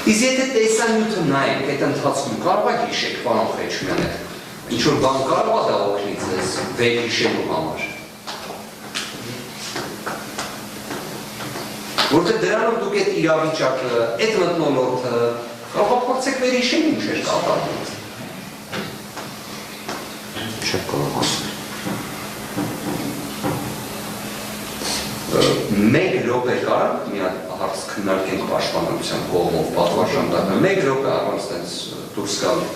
Իսկ եթե տեսանյութը նայեք, այդ ընթացքում կարող եք հիշեք, պարոն Խեչմյանը, ինչ-որ բան կարող է դա օգնի ձեզ վերհիշելու համար։ Որտեղ դրանով դուք այդ իրավիճակը, այդ մթնոլորտը կարող եք փորձեք վերհիշել ինչ էր կատարվում։ Չեք կարող ասել։ Մեկ րոպե կարանք մի հարց քննարկենք պաշտպանության կողմով պատվարժանդակը, մեկ րոպե առանց տենց դուրս գալու։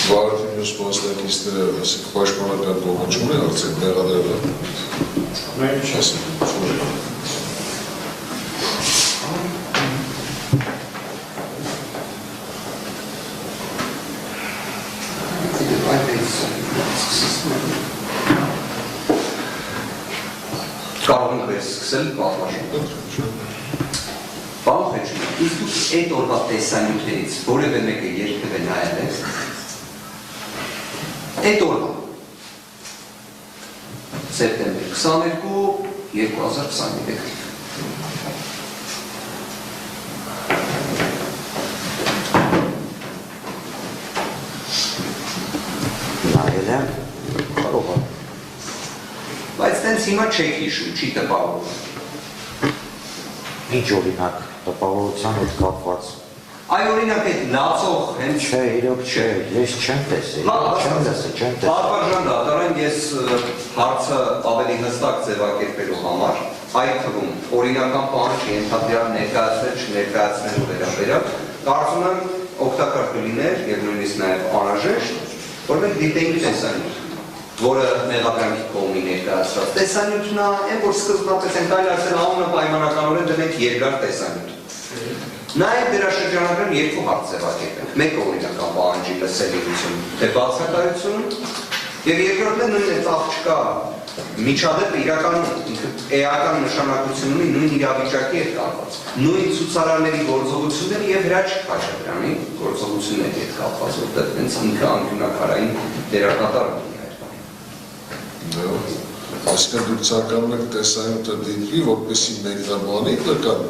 Բարդ մյուս մասնակիցները ասեք պաշտպանական կողմը չունի արդյոք տեղադրել է։ Մենք չասենք։ Կարող ենք վեր սկսել պատվարժան։ Պարոն Խեչմյան, իսկ դուք այդ օրվա տեսանյութերից որևէ մեկը երբևէ նայել եք։ Այդ օրվա սեպտեմբեր 22, 2023 Նայել եմ, կարող է։ Բայց տենց հիմա չեք հիշում, չի տպավորում։ Ինչ օրինակ, տպավորության հետ կապված։ Այ օրինակ այդ լացող հենց Չէ, իրոք չէ, ես չեմ տեսել, չեմ տեսել։ Պատվարժան դատարան ես հարցը ավելի հստակ ձևակերպելու համար, այդ թվում օրինական պահանջ ենթադրյալ ներկայացնել, չներկայացնելու վերաբերյալ, կարծում եմ օգտակար կլիներ եւ նույնիսկ նաեւ անհրաժեշտ, որ մենք դիտեինք տեսանյութ, որը մեղադրանքի կողմի ներկայացրած տեսանյութն է, այն որ սկզբնապես են կարելի ասել անունը պայմանականորեն դնենք երկար տեսանյութ։ Նաև դերաշրջանական երկու հարց ձևակերպենք, մեկը օրինական պահանջի լսելիություն, թե բացակայություն, եւ երկրորդը նույն այդ աղջկա միջադեպը իրականում էական նշանակություն ունի նույն իրավիճակի հետ կապված, նույն ցուցարարների գործողությունների եւ Հրաչ Խաչատրյանի գործողությունների հետ կապված, որտեղ հենց ինքը անկյունակարային դերակատար ունի այդ բանը։ Այսինքն դուք ցանկանում եք տեսանյութը դիտվի, որպեսզի մեկնաբանի նկան։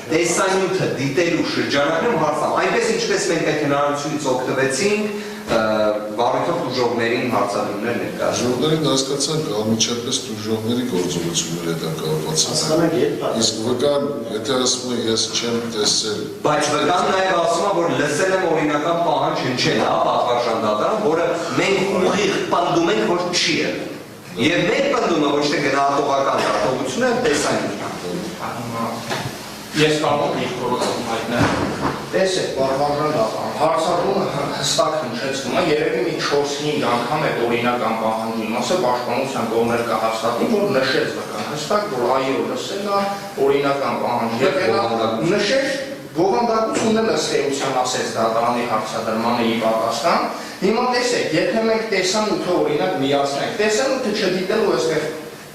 Տեսանյութը դիտելու շրջանակում հարցամ, այնպես ինչպես մենք այդ հնարավորությունից օգտվեցինք վարույթով դժողներին հարցադրումներ ներկայացնում։ Դժողներին հասկացանք անմիջապես դժողների գործողություններ հետ կապված։ Իսկ վկան, եթե ասում է ես չեմ տեսել։ Բայց վկան նաև ասում է, որ լսել եմ օրինական պահանջ հնչել, պատվարժան դատարան, որը մենք ուղիղ պնդում ենք, որ չի եղել։ Եվ մեր պնդումը ոչ թե գնահատողական դատողությունը տեսանյութն է։ Ես կարող եմ իշխորոցում հայտնել։ Տեսեք, պատվարժան դատարան, հարցադրումը հստակ հնչեցնում է, երևի մի 4-5 անգամ այդ օրինական պահանջի մասը պաշտպանության կողմեր կհաստատի, որ նշեց վկան հստակ, որ այո, լսել է օրինական պահանջ։ Եվ նշեց բովանդակությունը լսեության ասեց դատարանի հարցադրմանը ի պատասխան։ Հիմա տեսեք, եթե մենք տեսանյութը օրինակ միացնենք, տեսանյութը չդիտելու այստեղ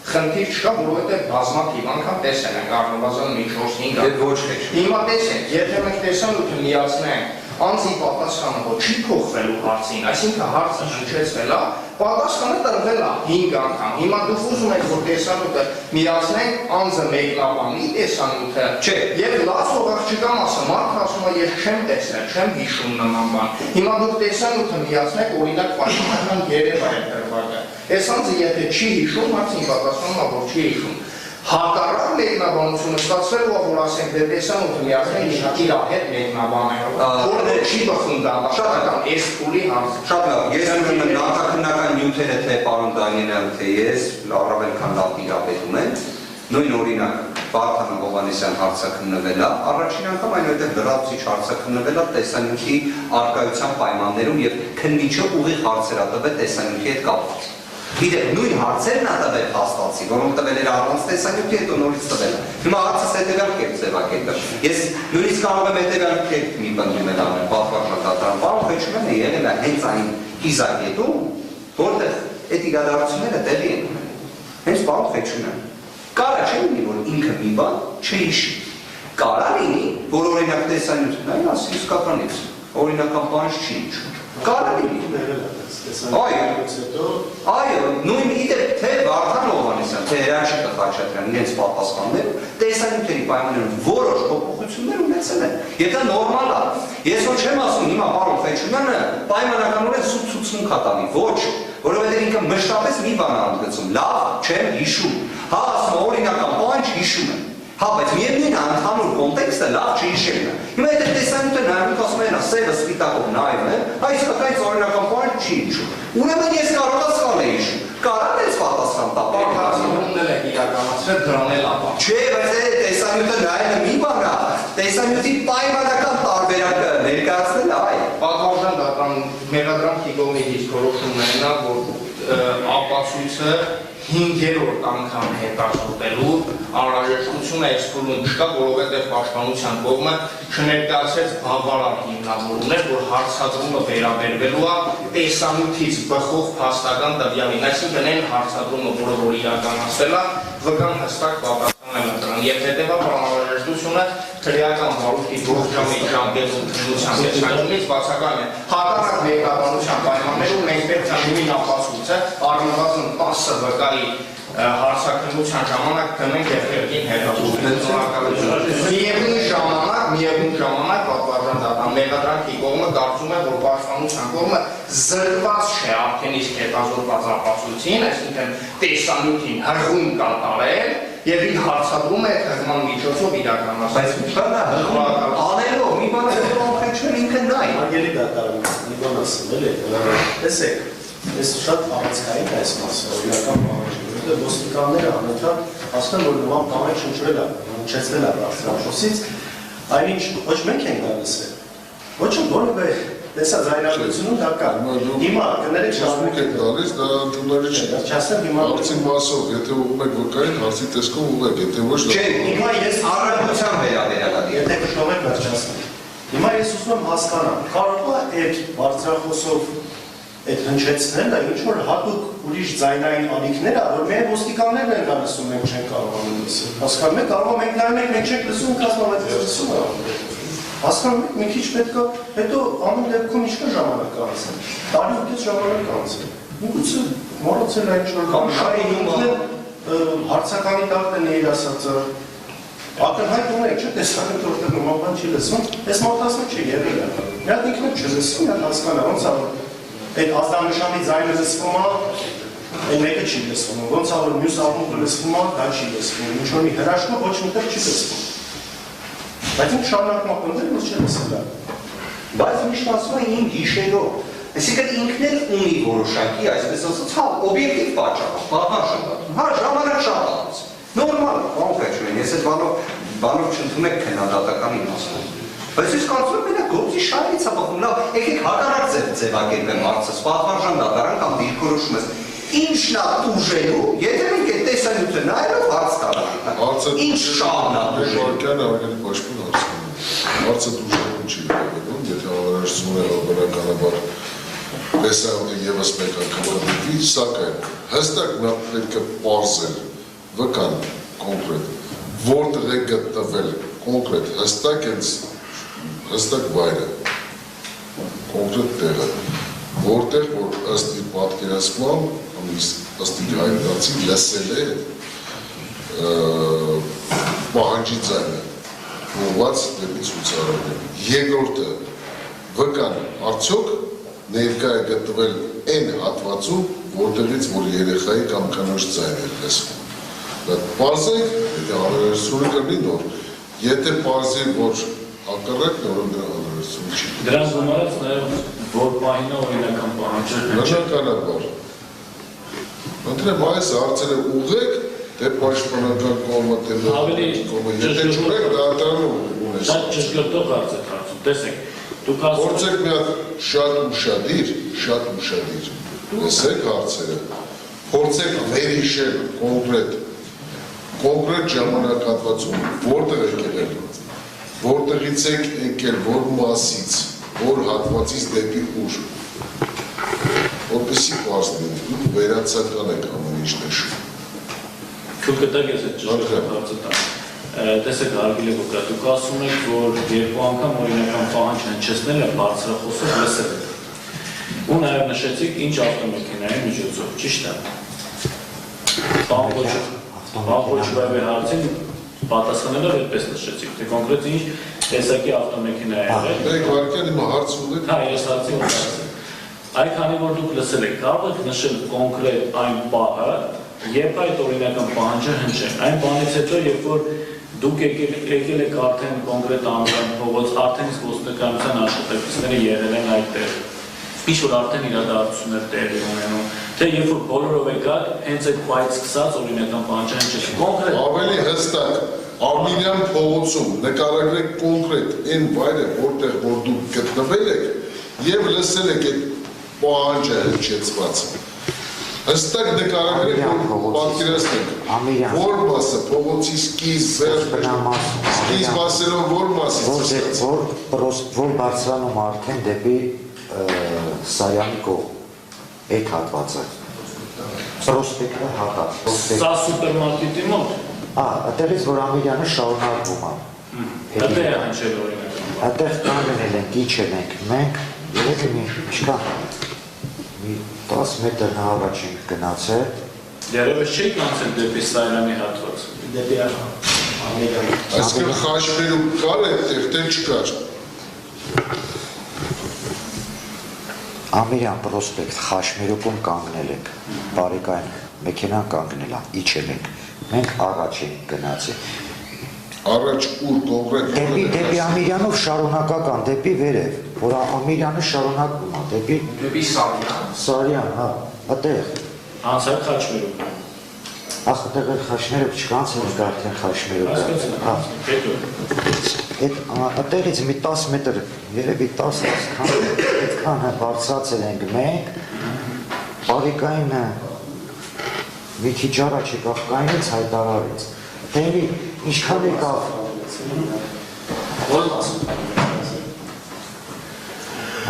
խնդիր չկա, որովհետև բազմաթիվ անգամ տեսել ենք առնվազն մի 4-5 անգամ։ Հիմա տեսեք, եթե մենք տեսանյութը միացնենք, անձի պատասխանը որ չի փոխվելու հարցին, այսինքն հարցը հնչեցվել է, պատասխանը տրվել է 5 անգամ։ Հիմա դուք ուզում եք, որ տեսանյութը միացնենք, անձը մեկնաբանի տեսանյութը, չէ, եւ լացող աղջկա մասը մարդը ասում է ես չեմ տեսել, չեմ հիշում նման բան։ Հիմա դուք տեսանյութը միացնեք, օրինակ պաշտպանական երևա է դրվագը։ Այս անձը եթե չի հիշում, հարցին պատասխանում է, որ չի հիշում։ Հակառակ մեկնաբանությունը ստացվել ու որ ասենք դե տեսանյութը միացնենք իր հետ մեկնաբանելով, որը չի բխում դատական այս փուլի հարց։ Շատ լավ, ես ուրեմն նախաքննական նյութերը թե պարոն Դանիելյան, թե ես առավել քան լավ տիրապետում են, նույն օրինակ Վարդան Հովհաննիսյան հարցաքննվել է, առաջին անգամ այնուհետև լրացուցիչ հարցաքննվել է տեսանյութի առկայության պայմաններում եւ քննիչը ուղիղ հարցեր է տվել տեսանյութի հետ կապված։ Գիտեք, նույն հարցերն է տվել փաստացի, որոնք տվել էր առանց տեսանյութի, հետո նորից տվել է։ Հիմա հարցս հետևյալ կերպ ձևակերպել։ Ես նույնիսկ կարող եմ հետևյալ կերպ մի բնդում անել պատվարժան դատարան, պարոն Խեչմյանը եղել է հենց այն կիզակետում, որտեղ այդ իրադարձությունները տեղի են ունենում։ Հենց պարոն Խեչմյանը կարա չէ լինի, որ ինքը մի բան չհիշի։ Կարա լինի, որ օրինակ տեսանյութն այն ասի իսկականից։ օրինական բան չի իջում։ Կարելի Այո, նույն իդեպ թե Վարդան Հովհաննիսյան, թե Հրաչիկ Խաչատրյան իրենց պատասխաններում տեսանյութերի պայմաններում որոշ փոփոխություններ ունեցել են։ Եթե նորմալ է, ես ոչ չեմ ասում հիմա պարոն Խեչումյանը պայմանականորեն սուտ ցուցմունք տանի, ոչ, որովհետև ինքը մշտապես մի բան է ընդգծում, լավ չեմ հիշում։ Հա, ասում օրինական բան չհիշում եմ։ Հա, բայց միևնույն ընդհանուր կոնտեքստը լավ չհիշելն է։ Հիմա եթե տեսանյութը նայում ասում են, սևը սպիտակով նայում է, այս կայց օրինական բան չի հիշում։ Ուրեմն ես կարող եմ սխալ եմ հիշում։ Կարա՞ դες պատասխան տա։ Պատասխանումն էլ է իրականացրել դրան էլ ապա։ Չէ, բայց տեսանյութը նայելը մի բան է, տեսանյութի պայմանական տարբերակը ներկայացնել այ։ Պատվարժան դատարան մեղադրանքի կողմից իսկ որոշումներն է, որ ապացույցը 5-րդ անգամ հետազոտելու անհրաժեշտությունը էքսկլուզիվ չկա, որովհետև պաշտպանության կողմը չներկայացրեց բավարար հիմնավորումներ, որ հարցադրումը վերաբերվելու է տեսանյութից բխող փաստական տվյալին, այսինքն այն հարցադրումը, որը իրականացվել է, վկան հստակ պատասխանել է դրան, եւ հետեւաբար անհրաժեշտությունը քրեական բարույթի ողջամի ժամկետում քննության տեսանկյունից բացակայում է։ Հակառակ մեկնաբանության պայմաններում մենք պետք է նույն ապացույցը առնվազն 10 վկայի հարցաքննության ժամանակ կնենք եւ կրկին հետազոտենք։ Միևնույն ժամանակ պատվարժան դատարան մեղադրանքի կողմը կարծում է, որ պաշտպանության կողմը զրկված չէ արդեն իսկ հետազոտված ապացույցին, այսինքն տեսանյութին հրղույն կատարել եւ իր հարցադրումը այդ հրման միջոցով իրականացնել։ Բայց բանը անելով մի բան խեչել ինքը նայ։ Արգելի դատարան, մի բան ասեմ, էլի, տեսեք, ես շատ առանցքային այս մասը, օրինական բանջի, որտեղ ոստիկանները անընդհատ ասում են, որ նման բաներ շնչվել է, հնչեցվել է բարձրախոսից, այնինչ ոչ մենք ենք դա լսել, ոչ որևէ տեսա զայնագրությունում դա կա։ Հիմա կներեք Շարունակ եք տալիս, դա ընդունելի չի։ Չասեմ հիմա Հարցի մասով, եթե ուղում եք վկային, հարցի տեսքով ուղեք, եթե ոչ Չէ, հիմա ես առողջության վերաբերյալ Եթե կշտով եք վերջացնեմ։ Հիմա ես ուզում եմ հասկանամ, կարող է այդ բարձրախոսով այդ հնչեցնելը ինչ-որ հատուկ ուրիշ ձայնային ալիքներ է, որ միայն ոստիկաններն են դա լսում, մենք չենք կարողանում լսել։ Հասկանում եք, կարող է մենք նայում ենք, մենք չենք լսում, կազմակերպված լսում է։ Հասկանում եք, մի քիչ պետք է, հետո ամեն դեպքում ինչքան ժամանակ է անցել։ Տարի ու կես ժամանակ է անցել։ Միգուցե մոռացել է ինչ-որ բան, ինքն հարցականի տակն է իր ասածը։ Ակնհայտ ունեք, չէ՞, տեսանյութ որտեղ նման բան չի լսում, այս մոտացնում չի եղել է։ Մի հատ ինքն էլ չլսում, մի հատ հասկանա, ոնց է որ այդ ազդանշանի ձայնը լսվում է, այն մեկը չի լսվում, ոնց է որ մյուս աղմուկը լսվում է, դա չի լսվում, ինչ որ մի հրաշքը ոչ միտեղ չի լսվում։ Բայց ինք շարունակում ապնդել, որ չի լսել է։ Բայց միշտ ասում է ինք գիշերով։ Այսինքն ինքն էլ ունի որոշակի, այսպես ասած, օբյեկտիվ պատճառ, բավական շատ։ Ժամանակ շատ է։ Նորմալ է, ոնց ես այդ բանով չընդունում եք քննադատական իմաստով։ Բայց ես կարծում եմ մենակ գործի շահերից է բխում, լավ, եկեք հակառակ ձևակերպեմ հարցը, պատվարժան դատարան կամ դիրքորոշում ես։ Ինչն է ուժելու, եթե մենք այդ տեսանյութը նայելով հարց կառաջանանք։ Ինչ շահն է ուժելու։ Վարկյանը ավելի պաշտպան հարցը ուժերում չի վերաբերում, եթե անհրաժեշտություն է բնականաբար տեսանյութը ևս մեկ անգամ դիտվի, սակայն հստակ նա պետք է պարզել վկան կոնկրետ, որտեղ է գտնվել կոնկրետ հստակ վայրը, կոնկրետ տեղը, որտեղ որ ըստ իր պատկերացման, ըստ իր հայտնացի լսել է պահանջի ձայնը, ուղղված դեպի ցուցարարները։ Երկրորդը վկան արդյոք ներկա է գտնվել այն հատվածում, որտեղից որ երեխայի կամ կանոջ ձայն է լսվում։ Դա պարզենք, եթե անհրաժեշտությունը կլինի նոր, եթե պարզի որ հակառակն որը դրա անհրաժեշտություն չի։ Դրան գումարած նաև որ պահինը օրինական պահանջարկը չէ։ Բնականաբար։ Ընտրեմ այս հարցերը ուղղեք, թե պաշտպանական կողմը, թե ավելի կողմը, եթե չունեք դատարանում ունես։ Շատ ճշգրտող հարց եք հարցում, տեսեք, դուք ասում Փորձեք մի հատ շատ ուշադիր լսեք հարցերը, փորձեք վերհիշել կոնկրետ ժամանակահատվածում, որտեղ եք եղել, որտեղից եք եկել, որ մասից, որ հատվածից դեպի ուր, որպեսզի պարզ լինի, դուք վերացական եք ամեն ինչ նշում։ Թույլ կտակ ես այդ ճշգրտող հարցը տամ։ տեսեք հարգելի ադվոկատ, դուք ասում եք, որ երկու անգամ օրինական պահանջ հնչեցնել է բարձրախոսով լսել եք։ Ու նաև նշեցիք ինչ ավտոմեքենայի միջոցով, ճիշտ է։ Բանվոճվայվի հարցին պատասխանելով այդպես նշեցիք, թե կոնկրետ ինչ տեսակի ավտոմեքենա է եղել։ Մեկ վարկյան հիմա հարց ունեք։ Հա, ես հարցի ունեմ։ Այ քանի որ դուք լսել եք, կարող եք նշել կոնկրետ այն պահը, երբ այդ օրինական պահանջը հնչեն։ Այն բանից հետո, երբ որ դուք եկել եք արդեն կոնկրետ Ամիրյան փողոց, արդեն իսկ ոստիկանության աշխատակիցները եղել են այդտեղ։ Ինչ որ արդեն իրադարձություններ տեղի ունենում, թե երբ որ բոլորով եկաք, հենց այդ պայից սկսած օրինական պահանջը հնչեցին։ Կոնկրետ Ավելի հստակ Ամիրյան փողոցում նկարագրեք կոնկրետ այն վայրը, որտեղ որ դուք գտնվել եք եւ լսել եք այդ պահանջը հնչեցված։ Հստակ նկարագրեք, որ պատկերացնեք որ մասը փողոցի սկիզբ ասելով որ մասից որ բարձրանում արդեն դեպի Սարյանի կողմ այդ հատվածը պրոսպեկտը հատած սա սուպերմարկետի մոտ։ Այդտեղից որ Ամիրյանը շարունակվում է։ Այդտեղ է հնչել օրինական։ Այդտեղ կանգնել ենք, իջել ենք մենք, երևի մի ինչքան մի 10 մետր առաջ ենք գնացել։ Դերևս չի կանցել դեպի Սարյանի հատված։ Դեպի Ամիրյանը։ Այսինքն խաչմերուկ կար այդտեղ, թե չկար։ Ամիրյան պրոսպեկտ Խաշմերուկում կանգնել ենք, բարեկային մեքենան կանգնել է, իջել ենք, մենք առաջ ենք գնացել։ Առաջ ուր կոնկրետ։ Դեպի Ամիրյանով շարունակական, դեպի վերև, որ Ամիրյանը շարունակվում է, Դեպի Սարյան։ Սարյան, հա, այդտեղ։ Անցակ Խաչմերուկ։ Այդտեղ էլ Խաշմերուկ չկանցել ենք արդեն Խաշմերուկը։ Հա։ Այդտեղից մի 10 մետր, երևի 10 այդքան բարձրացել ենք մենք, բարեկային մի քիչ առաջ եկավ կայնից հայտարարեց, տերի ինչքան եկավ,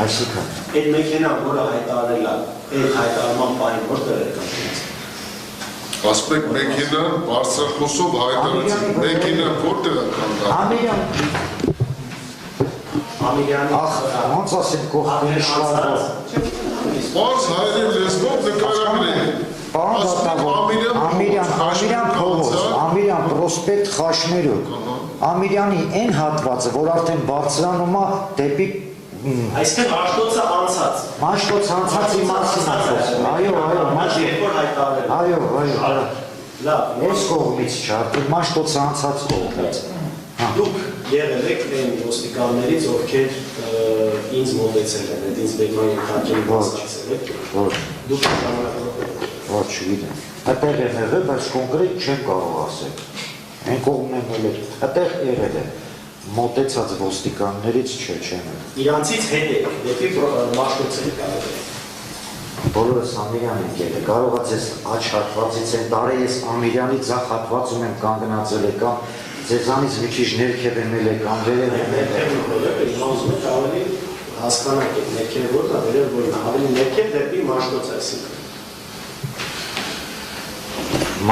այսինքն, Այդ մեքենան, որը հայտարարել է, այդ հայտարարման պահին որտեղ էր կանգնած։ Ասպեք մեքենան բարձրախոսով հայտարարեցին, մեքենան որտեղ է կանգնած։ Ամիրյանի ոնց ասեմ կողքերի շարժով։ Պարզ հայերեն լեզվով նկարագրել։ Ամիրյան փողոց, Ամիրյան պրոսպեկտ Խաշմերուկ, Ամիրյանի այն հատվածը, որ արդեն բարձրանում է դեպի Այսինքն Մաշտոցը անցած։ Մաշտոց անցածի մասին ասում։ Այո, երբ որ հայտարարել։ այո, Լավ, այս կողմից չէ, Մաշտոցը անցած կողմից։ Դուք եղել եք այն ոստիկաններից, ովքեր ինձ մոտեցել են, ինձ բերման ենթարկել մասնակցել եք։ Ոչ, Դուք ժամանակով։ ոչ չգիտեմ։ Այդտեղ եմ եղել, բայց կոնկրետ չեմ կարող ասել։ Այն կողմն եմ ելել, այդտեղ եղել եմ։ Մոտեցած ոստիկաններից չեմ եղել։ Իրանցից հետ եք, դեպի Մաշտոցը եկավ։ Բոլորս Ամիրյան ենք ելել, կարող է ձեզ աչ հատվածից են տարել, ես Ամիրյանի ձախ հատվածում եմ կանգնացել եկամ, ձեզանից մի քիչ ներքև եմ ելել կամ վերև եմ ելել։ Ուզում եք ավելի հասկանանք այդ ներքևը որն է, վերև որն է, ավելի ներքև դեպի Մաշտոց այսինքն։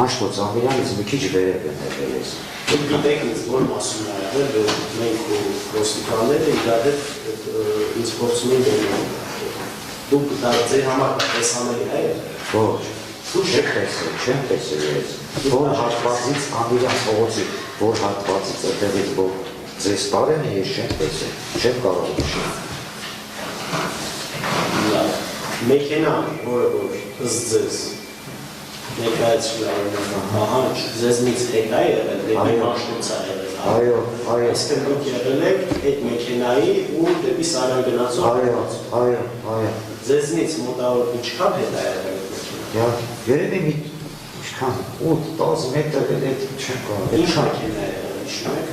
Մաշտոց Ամիրյանից մի քիչ վերև եմ ելել ես։ Դուք գիտեք ինձ որ մասում է եղել, որ մենք ու ոստիկանները իրար հետ ինձ փորձում են դերել։ Դուք դա ձեր համար տեսանելի է։ Ոչ, չեմ տեսել ես։ Որ հատվածից Ամիրյան փողոցի, որ հատվածից այդտեղից որ ձեզ տարեն ես չեմ տեսել, չեմ կարող նշել։ Մեքենան, որը որ ըստ ձեզ ներկայացրել է պահանջ, ձեզնից հետ է եղել, դեպի Մաշտոց է եղել։ Այո։ Այսինքն դուք եղել եք այդ մեքենայի ու դեպի Սարյան գնացող։ Այո։ Ձեզնից մոտավոր ինչքան հետ է եղել այդ մեքենան։ Երևի մի ինչքան 8-10 մետր այդ չեմ կարող։ Ինչ մեքենա է եղել, հիշում եք։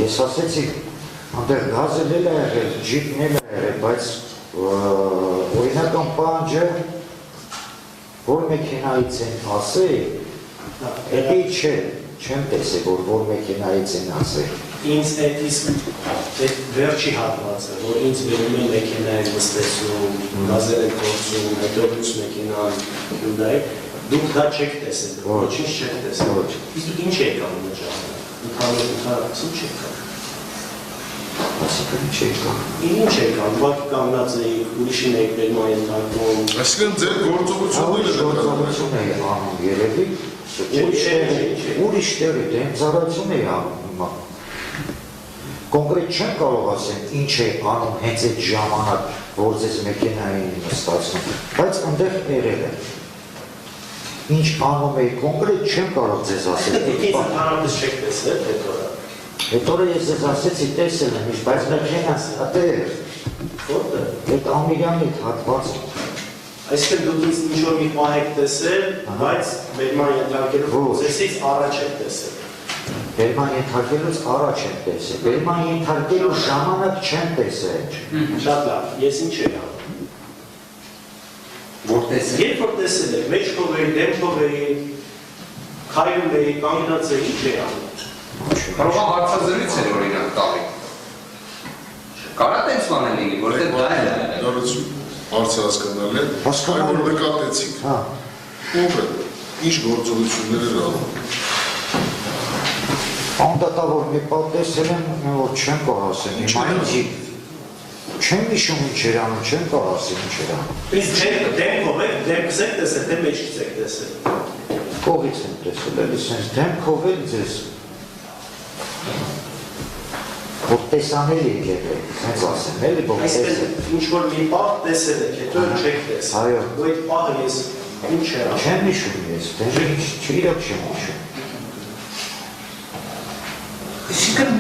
Ես ասեցի, այնտեղ գազել է եղել, ջիպն է եղել, բայց օրինական պահանջը որ մեքենայից են ասել, էդի չէ, չեմ տեսել, որ մեքենայից են ասել։ Ինձ այդ իսկ վերջի հատվածը, որ ինձ վերում են մեքենային նստեցնում, գազել են գործում, հետո լույս մեքենան Hyundai, դուք դա չեք տեսել, ոչինչ չեք տեսել։ Իսկ դուք ինչ եք անում այդ ժամանակ։ Ընդհանրացում չի կա։ Այսինքն չի կա։ Ինչ է կա, ուղղակի կանգնած էի, ուրիշին եք բերում այն ընդհանրում։ Այսինքն ձեր գործողությունները Գործողություն է անում երևի, ուրիշ տեղի դեմձարություն է անում։ Կոնկրետ չեմ կարող ասեմ ինչ է անում հենց այդ ժամանակ, որ ձեզ մեքենային նստացնում, բայց ընդեղ եղել է։ Ինչ անում էի կոնկրետ չեմ կարող ձեզ ասել։ Ինձ ընդհանրապես չեք տեսել այդ օրը։ Այդ օրը ես ձեզ ասեցի տեսել եմ, բայց մեքենաս ատեր։ Որտե՞ղ։ Այդ Ամիրյանի հատվածը։ Այսինքն դուք ինձ ինչ-որ մի բան եք տեսել, բայց Բերման ենթարկելով պրոցեսից առաջ եք տեսել։ Բերման ենթարկելուց առաջ եմ տեսել, Բերման ենթարկելու ժամանակ չեմ տեսել։ Շատ լավ, ես ինչ էի անում։ Որ տեսել։ Երբ որ տեսել եք, մեջքով էի, դեմքով էի, քայլում էի, կանգնած էի, ինչ էի անում։ Կարող է հարցազրույց էր օրինակ տալի։ Կարա տենց բան լինի, որտեղ դա է։ Նորություն հարցը հասկանալ է, այն որ նկատեցիք, Հա, ով է, ինչ գործողություններ էր անում։ անդատավոր մի պատ տեսել եմ, որ չեմ կարող ասեմ, հիմա ինձի չեմ հիշում ինչ էր անում, չեմ կարող ասեմ ինչ էր անում։ Իսկ դեմքով եք, դեմքս եք տեսել, թե մեջքից եք տեսել։ Կողից եմ տեսել, էլի սենց դեմքով էլ ձեզ որ տեսանելի եք եղել, սենց ասեմ, էլի որ տեսել։ Այսինքն ինչ-որ մի պահ տեսել եք, հետո չեք տեսել։ Այո։ Ու այդ պահը ես ինչ էր անում։ Չեմ հիշում ես, դե իրոք չեմ հիշում։ Այսինքն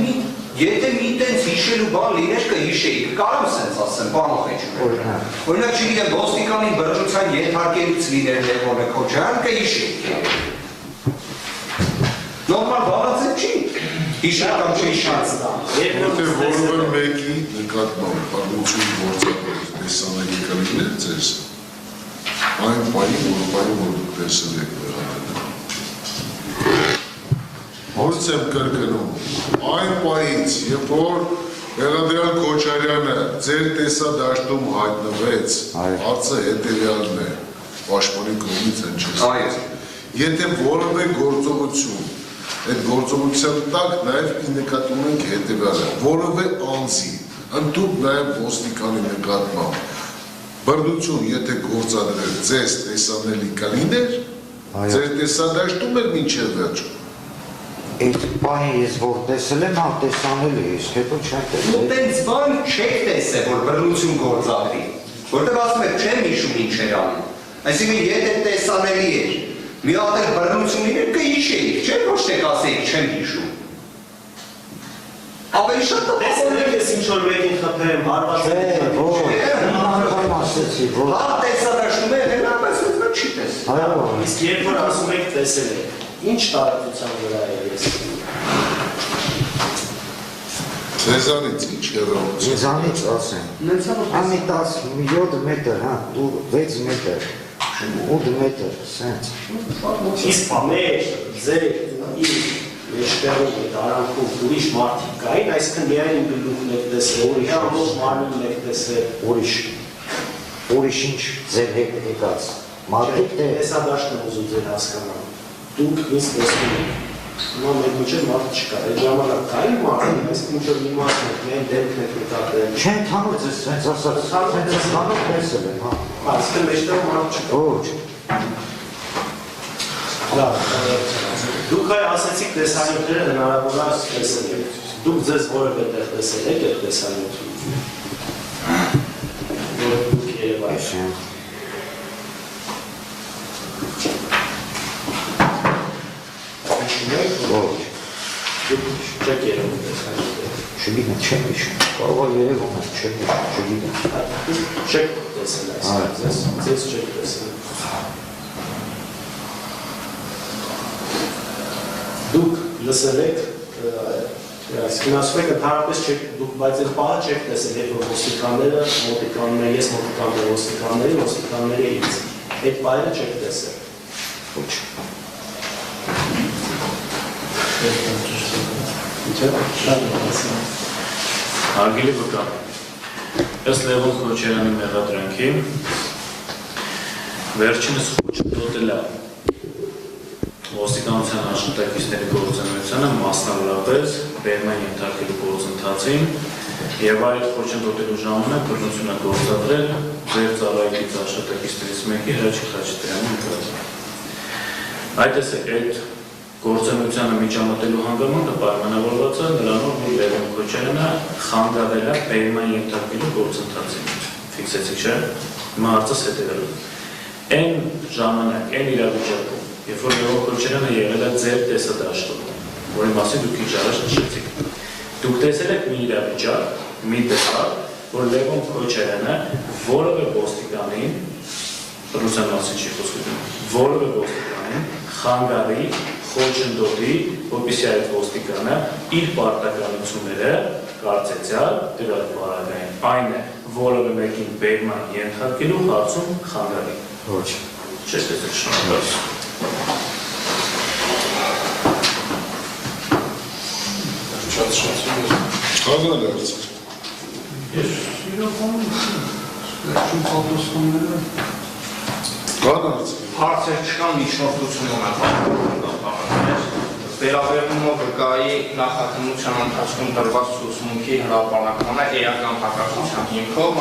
եթե մի տենց հիշելու բան լիներ կհիշեի, կարող սենց ասեմ, բան ոխեջում։ Օրինակ չգիտեմ, ոստիկանին բրժության ենթարկելուց լիներ Լևոնը Քոչարյան կհիշեի։ Նորմալ բանացել չի։ Հիշել կամ չհիշած։ Որտեղ որևէ մեկի նկատմամբ պատմություն գործակալ տեսանելի կլիներ ձեզ, այն պահին, որ դուք տեսել եք Հորց եմ կրկնում, այն պահից, երբ որ Եղանդրյան Քոչարյանը ձեր տեսադաշտում հայտնվեց, հարցը հետևյալն է, պաշտպանի կողմից են չես։ Եթե որևէ գործողություն, այդ գործողության տակ նաև նկատի ունենք հետևյալը, որևէ անձի, ընդհանուր նաև ոստիկանի նկատմամբ, բռնություն եթե գործադրել ձեզ տեսանելի կլիներ, ձեր տեսադաշտում էր մինչև վերջ։ Այդ բանի ես որ տեսել եմ, հա տեսանելի է, իսկ հետո չեմ տեսել։ Ու տենց բան չեք տեսել, որ բռնություն գործադրի, որտեղ ասում եք չեմ հիշում ինչ էր անում։ Այսինքն եթե տեսանելի էր, մի հատ էլ բռնություն լիներ կհիշեիք, չէ՞ ոչ թե կասեիք չեմ հիշում։ Ավելի շատ Տեսել եք ես ինչ-որ մեկին խփեմ, հարվածել անգամ ասեցի, որ հա տեսադաշտում է, հենապես չի տեսել։ այո, Իսկ երբ որ ասում եք տեսել եք, ինչ տարածության վրա է ես։ Ձեզանից ինչ հեռավորություն։ Ձեզանից ասեմ։ Ամի 17 մետր, հա, 6 մետր, 8 մետր, սենց։ Իսկ մեր, ձեր, իր մեջտեղում այդ արանքում ուրիշ մարդիկ կային, այսինքն միայն իմ գլուխն եք տեսել, ուրիշ ամբողջ մարմինն եք տեսել։ Ուրիշ ինչ ձեր հետ եկած։ Մարդիկ թե Տեսադաշտն եմ ուզում ձեր հասկանալ։ Դուք ինձ տեսնում եք։ Հիմա մեր միջև մարդ չկա, այդ ժամանակ կային մարդիկ, այսինքն ինչ-որ մի մարդ եք, միայն դեմքն եք նկատել։ չեն թանոց ես սենց ասած, սենց թանոց տեսել եմ, հա։ Այսինքն մեջտեղ մարդ չկա։ Ոչ։ Լավ, դուք այ ասեցիք տեսանյութերը հնարավոր է տեսել եք։ Դուք ձեզ որևէ տեղ տեսել եք այդ տեսանյութը։ Որ դուք երևայր։ Ոչ։ Դուք չեք երևում տեսանյութերը։ Չգիտեմ, չեմ հիշում։ Կարող է երևում եմ, չեմ հիշում, չգիտեմ։ Դուք չեք տեսել այսինքն, ձեզ չեք տեսել։ Դուք լսել եք, այսինքն ասում եք ընդհանրապես չեք, դուք բայց այդ պահը չեք տեսել, երբ որ ոստիկանները մոտիկանում են, ես մոտիկանում եմ ոստիկանները ինձ։ Այդ պահերը չեք տեսել։ Ոչ։ Հարգելի վկա, ըստ Լևոն Քոչարյանի մեղադրանքի վերջինս խոչընդոտել է ոստիկանության աշխատակիցների գործունեությանը մասնավորապես բերման ենթարկելու գործընթացին եւ այդ խոչընդոտելու ժամանակ բռնություն է գործադրել ձեր ծառայությունից աշխատակիցներից մեկի Հրաչի Խաչատրյանի նկատմամբ։ Այդ այդ գործունեությանը միջամտելու հանգամանքը պայմանավորված է նրանով, որ Լևոն Քոչարյանը խանգարել է բերման ենթարկելու գործընթացին։ Ֆիքսեցիք, չէ՞։ Հիմա հարցս հետևելու։ Այն ժամանակ, այն իրավիճակում, երբ որ Լևոն Քոչարյանը եղել է ձեր տեսադաշտում, որի մասին դուք քիչ առաջ նշեցիք, դուք տեսել եք մի իրավիճակ, մի տեսակ, որ Լևոն Քոչարյանը որևէ ոստիկանին, ռուսան մասին չի խոսքում, որևէ ոստիկանին խանգարի, խոչընդոտի, որպեսզի այդ ոստիկանը իր պարտականությունները կարծեցյալ դրալ բարակային, այն է, որևէ մեկին բերման ենթարկելու հարցում խանգարի։ Ոչ։ Չես տեսել շնորհակալ։ Կան հարցեր։ Կան հարցեր։ Հարցեր չկան, միջնորդություն ունենք։ Վերաբերվում է վկայի նախաքննության ընթացքում տրված ցուցմունքի հրապարակմանը էական հակասության հիմքով